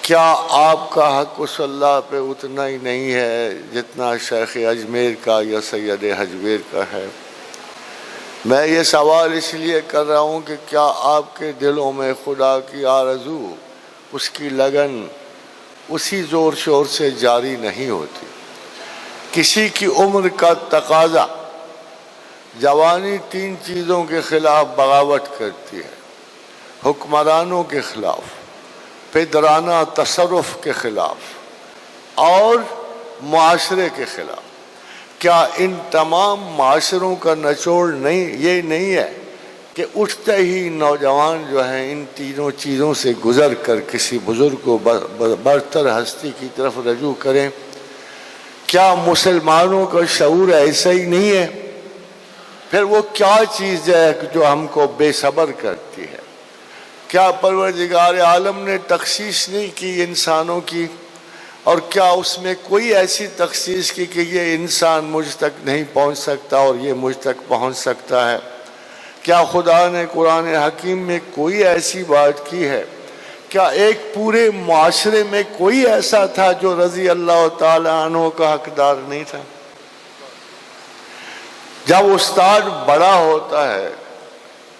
کیا آپ کا حق اس اللہ پہ اتنا ہی نہیں ہے جتنا شیخ اجمیر کا یا سید حجویر کا ہے؟ میں یہ سوال اس لیے کر رہا ہوں کہ کیا آپ کے دلوں میں خدا کی آرزو، اس کی لگن اسی زور شور سے جاری نہیں ہوتی؟ کسی کی عمر کا تقاضا، جوانی 3 چیزوں کے خلاف بغاوت کرتی ہے: حکمرانوں کے خلاف، پدرانہ تصرف کے خلاف اور معاشرے کے خلاف۔ کیا ان تمام معاشروں کا نچوڑ یہ نہیں ہے کہ اٹھتے ہی نوجوان جو ہیں ان تینوں چیزوں سے گزر کر کسی بزرگ کو برتر ہستی کی طرف رجوع کریں؟ کیا مسلمانوں کا شعور ایسا ہی نہیں ہے؟ پھر وہ کیا چیز ہے جو ہم کو بے صبر کرتی ہے؟ کیا پروردگار عالم نے تخصیص نہیں کی انسانوں کی؟ اور کیا اس میں کوئی ایسی تخصیص کی کہ یہ انسان مجھ تک نہیں پہنچ سکتا اور یہ مجھ تک پہنچ سکتا ہے؟ کیا خدا نے قرآن حکیم میں کوئی ایسی بات کی ہے؟ کیا ایک پورے معاشرے میں کوئی ایسا تھا جو رضی اللہ تعالی عنہ کا حقدار نہیں تھا؟ جب استاد بڑا ہوتا ہے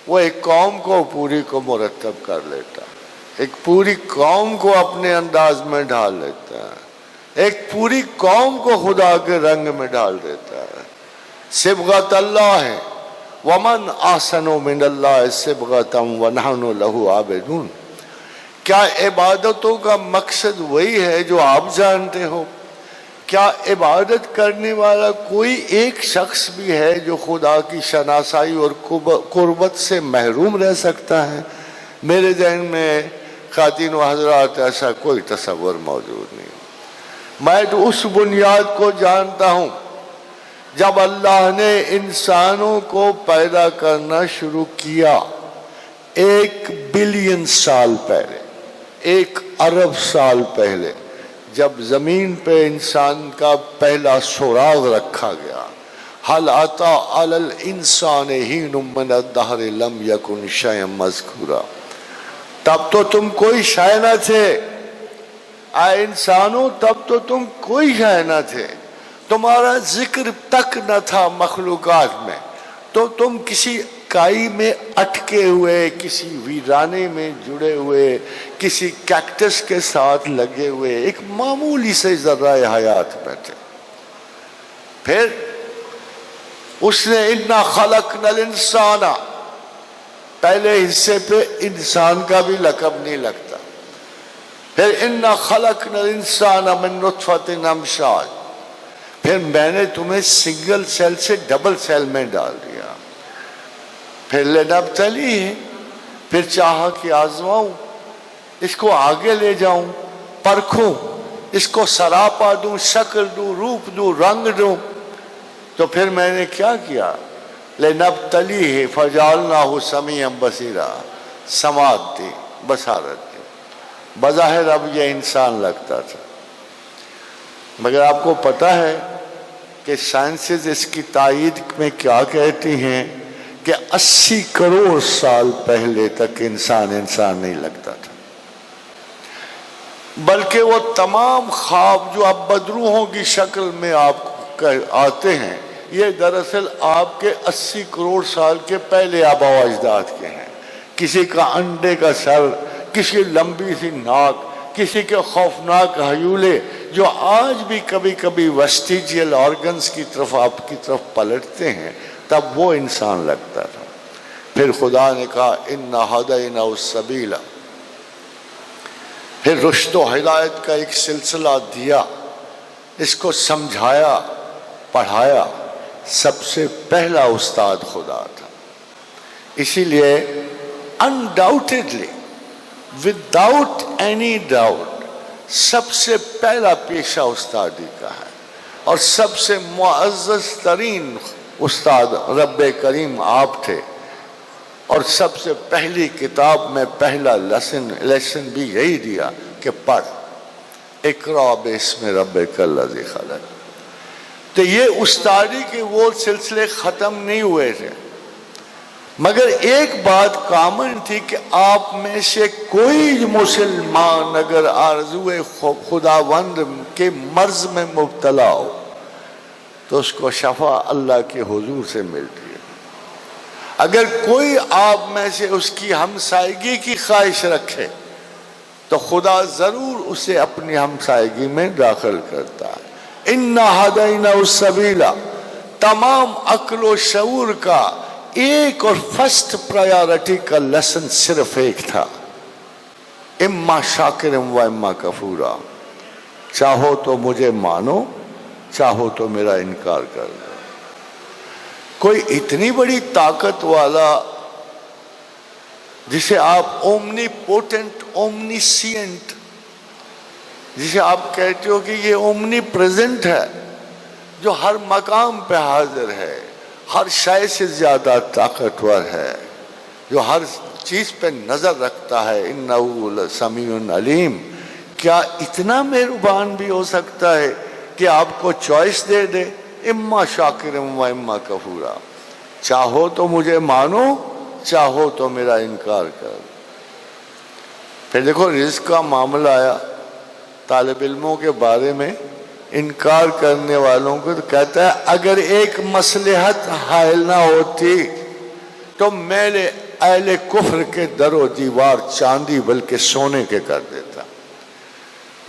وہ ایک قوم کو پوری کو مرتب کر لیتا ہے، ایک پوری قوم کو اپنے انداز میں ڈھال لیتا ہے، ایک پوری قوم کو خدا کے رنگ میں ڈال دیتا ہے۔ صبغت اللہ ہے، ومن احسن من اللہ صبغۃ ونحن لہ عابدون۔ کیا عبادتوں کا مقصد وہی ہے جو آپ جانتے ہو؟ کیا عبادت کرنے والا کوئی ایک شخص بھی ہے جو خدا کی شناسائی اور قربت سے محروم رہ سکتا ہے؟ میرے ذہن میں خواتین و حضرات ایسا کوئی تصور موجود نہیں۔ میں تو اس بنیاد کو جانتا ہوں جب اللہ نے انسانوں کو پیدا کرنا شروع کیا 1 بلین سال پہلے، 1 ارب سال پہلے، جب زمین پہ انسان کا پہلا سراغ رکھا گیا، حل اتی علی الانسان حین من الدہر لم یکن شیئا مذکورا، تب تو تم کوئی شے نہ تھے۔ اے انسانوں، تب تو تم کوئی شے نہ تھے، تمہارا ذکر تک نہ تھا مخلوقات میں، تو تم کسی کائی میں اٹکے ہوئے، کسی ویرانے میں جڑے ہوئے، کسی کیکٹس کے ساتھ لگے ہوئے ایک معمولی سے ذرہ حیات میں تھے۔ پھر اس نے انا خلقنا الانسان، پہلے حصے پہ انسان کا بھی لقب نہیں لگتا، پھر انا خلقنا الانسان من نطفۃ امشاج، پھر میں نے تمہیں سنگل سیل سے ڈبل سیل میں ڈال دیا، پھر لنبتلیہ، پھر چاہا کہ آزماؤں، اس کو آگے لے جاؤں، پرکھوں، اس کو سراپا دوں، شکل دوں، روپ دوں، رنگ دوں۔ تو پھر میں نے کیا کیا؟ لنبتلیہ فجعلناہ سمیعا بصیرا، سماعت دی، بصارت دی۔ بظاہر اب یہ انسان لگتا تھا، مگر آپ کو پتہ ہے کہ سائنسز اس کی تائید میں کیا کہتی ہیں کہ 80 کروڑ سال پہلے تک انسان نہیں لگتا تھا، بلکہ وہ تمام خواب جو اب بدروحوں کی شکل میں آپ آتے ہیں، یہ دراصل آپ کے 80 کروڑ سال کے پہلے آباء و اجداد کے ہیں۔ کسی کا انڈے کا سر، کسی لمبی سی ناک، کسی کے خوفناک ہیولے جو آج بھی کبھی کبھی ویسٹیجیل آرگنز کی طرف آپ کی طرف پلٹتے ہیں، تب وہ انسان لگتا تھا۔ پھر خدا نے کہا انا ہدیناہ السبیل، پھر رشد و ہدایت کا ایک سلسلہ دیا، اس کو سمجھایا، پڑھایا۔ سب سے پہلا استاد خدا تھا، اسی لیے undoubtedly without any doubt سب سے پہلا پیشہ استادی کا ہے، اور سب سے معزز ترین استاد رب کریم آپ تھے، اور سب سے پہلی کتاب میں پہلا لیسن بھی یہی دیا کہ پڑھ، اقرأ باسم ربک الذی خلق۔ تو یہ استادی کے وہ سلسلے ختم نہیں ہوئے تھے، مگر ایک بات کامن تھی کہ آپ میں سے کوئی مسلمان اگر آرزو خداوند کے مرض میں مبتلا ہو تو اس کو شفا اللہ کے حضور سے ملتی ہے۔ اگر کوئی آپ میں سے اس کی ہمسائیگی کی خواہش رکھے تو خدا ضرور اسے اپنی ہمسائیگی میں داخل کرتا ہے۔ اِنَّا هَدَيْنَاهُ السَّبِيلَ تمام عقل و شعور کا ایک اور فرسٹ پرائیورٹی کا لیسن صرف ایک تھا، اما شاکرم و اما کفورا، چاہو تو مجھے مانو، چاہو تو میرا انکار کر دو۔ کوئی اتنی بڑی طاقت والا جسے آپ اومنی پوٹنٹ، اومنی سینٹ، جسے آپ کہتے ہو کہ یہ اومنی پریزنٹ ہے، جو ہر مقام پہ حاضر ہے، ہر شے سے زیادہ طاقتور ہے، جو ہر چیز پہ نظر رکھتا ہے، انہو لسمیع علیم، کیا اتنا مہربان بھی ہو سکتا ہے کہ آپ کو چوائس دے دے، اما شاکرم و اما کفورا، چاہو تو مجھے مانو، چاہو تو میرا انکار کر۔ پھر دیکھو رزق کا معاملہ آیا، طالب علموں کے بارے میں انکار کرنے والوں کو تو کہتا ہے اگر ایک مصلحت حائل نہ ہوتی تو میرے اہل کفر کے در و دیوار چاندی بلکہ سونے کے کر دیتا۔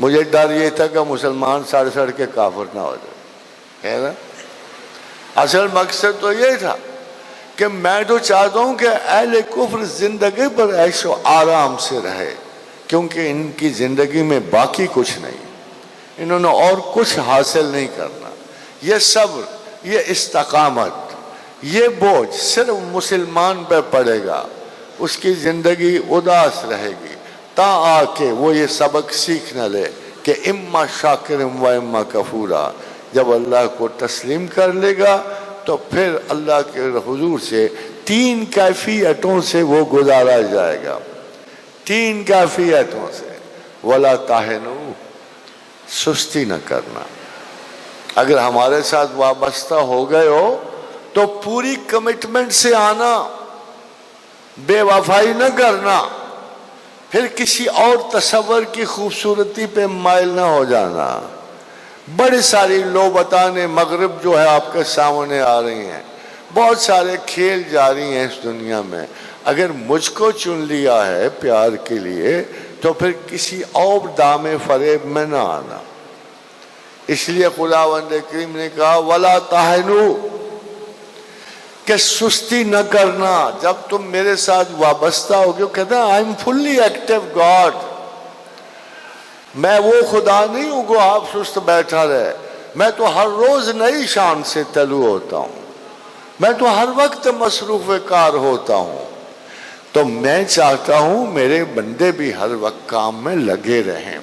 مجھے ڈر یہ تھا کہ مسلمان سڑ سڑ کے کافر نہ ہو جائے، ہے نا؟ اصل مقصد تو یہ تھا کہ میں تو چاہتا ہوں کہ اہل کفر زندگی پر عیش و آرام سے رہے، کیونکہ ان کی زندگی میں باقی کچھ نہیں، انہوں نے اور کچھ حاصل نہیں کرنا۔ یہ صبر، یہ استقامت، یہ بوجھ صرف مسلمان پہ پڑے گا، اس کی زندگی اداس رہے گی، تا آ کے وہ یہ سبق سیکھ نہ لے کہ اما شاکرم و اما کفورا۔ جب اللہ کو تسلیم کر لے گا تو پھر اللہ کے حضور سے تین کیفیتوں سے وہ گزارا جائے گا، تین کیفیتوں سے۔ وَلَا تَهِنُوا، سستی نہ کرنا۔ اگر ہمارے ساتھ وابستہ ہو گئے ہو تو پوری کمٹمنٹ سے آنا، بے وفائی نہ کرنا، پھر کسی اور تصور کی خوبصورتی پہ مائل نہ ہو جانا۔ بڑی ساری لوبتان مغرب جو ہے آپ کے سامنے آ رہی ہیں، بہت سارے کھیل جاری ہیں اس دنیا میں۔ اگر مجھ کو چن لیا ہے پیار کے لیے تو پھر کسی اور دام فریب میں نہ آنا۔ اس لیے خداوند کریم نے کہا وَلَا تَهِنُوا، کہ سستی نہ کرنا جب تم میرے ساتھ وابستہ ہوگے۔ وہ کہتا ہے I'm fully active God، میں وہ خدا نہیں ہوں کہ آپ سست بیٹھا رہے، میں تو ہر روز نئی شان سے طلوع ہوتا ہوں، میں تو ہر وقت مصروف کار ہوتا ہوں۔ تو میں چاہتا ہوں میرے بندے بھی ہر وقت کام میں لگے رہیں،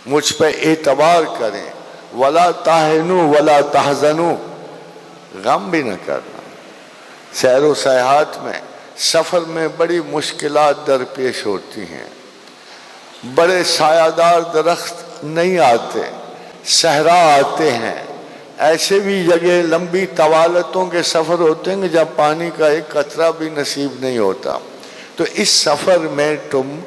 مجھ پہ اعتبار کریں۔ وَلَا تَهِنُوا وَلَا تَحْزَنُوا، غم بھی نہ کرنا۔ سیر و سیاحت میں، سفر میں بڑی مشکلات درپیش ہوتی ہیں، بڑے سایہ دار درخت نہیں آتے، صحرا آتے ہیں، ایسے بھی جگہ لمبی طوالتوں کے سفر ہوتے ہیں کہ جب پانی کا ایک قطرہ بھی نصیب نہیں ہوتا۔ تو اس سفر میں تم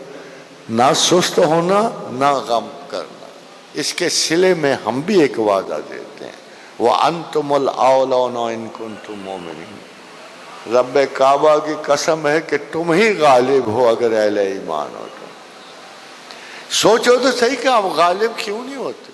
نہ سست ہونا نہ غم کرنا۔ اس کے صلے میں ہم بھی ایک وعدہ دیتے ہیں، وَأَنْتُمُ الْأَعْلَوْنَ إِن كُنتُم مُؤْمِنِينَ، رب کعبہ کی قسم ہے کہ تم ہی غالب ہو اگر اہل ایمان ہو تو۔ سوچو تو صحیح کہ آپ غالب کیوں نہیں ہوتے؟